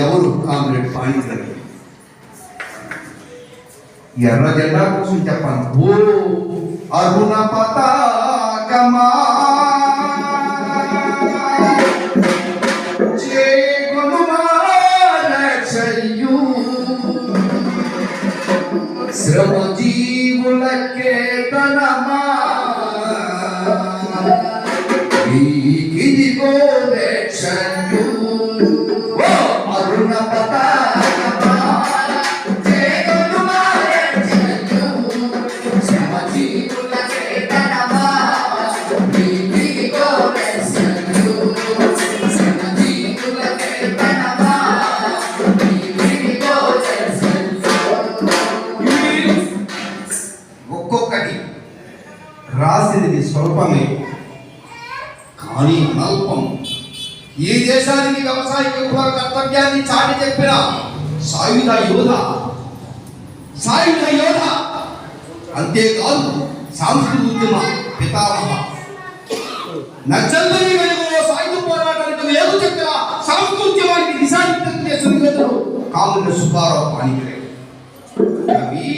ఎవరు? కామ్రేడ్ పాణిగ్రాహి. ఎర్ర జెండా కోసం చెప్పాను. ఓ అరుణ పతాకమా శ్రమ జీవులకే తనమా ఇదిగో రక్షణు. ఓ అరుణ పతాకమా శ్రమ జీవులకే తనమా ఇదిగో రక్షణు. శ్రమ జీవులకే తనమా ఇదిగో రక్షణు. ఒక్కొక్కటి రాసినది స్వల్పమే కానీ అల్పం. ఈ దేశానికి వ్యవసాయ విభాగ కర్తవ్యాన్ని చాటి చెప్పిన సాయుధ యోధ. అంతేకాదు సాంస్కృతిక ఉద్యమ పితామహ. నక్సల్బరీ వెలుగులో సాయుధ పోరాటానికి లేదు చెప్పిన సాంస్కృతికానికి దిశానిర్దేశం చేసిన వ్యక్తులు కామ్రేడ్ సుబ్బారావు పాణిగ్రాహి. కవి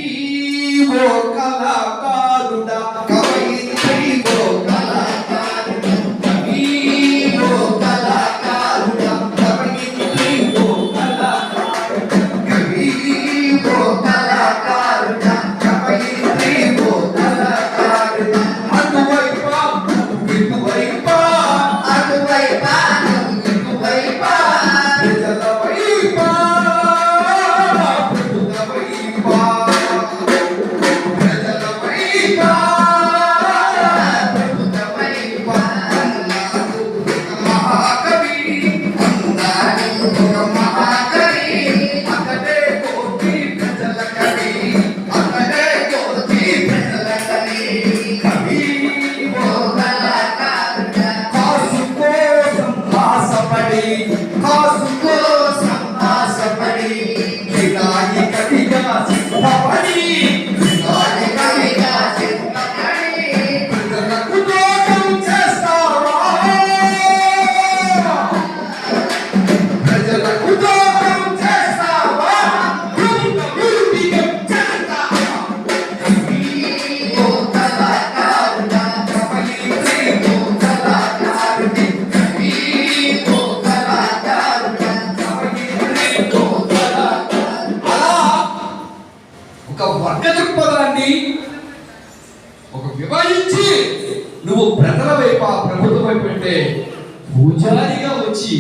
ఓ కళాకారుడా కవయిత్రి ఓ కళాకారుడా కవి ఓ కళాకారుడా కవయిత్రి ఓ కళాకారుడా కవి ఓ కళాకారుడా కవయిత్రి ఓ కళాకారుడా. అటువైపా ఇటువైపా అటువైపా ఇటువైపా ప్రజల వైపా వర్గ దృక్పథాన్ని ఒక విభజించి నువ్వు ప్రజల వైపు ప్రభుత్వం వైపు అంటే పూజారిగా వచ్చి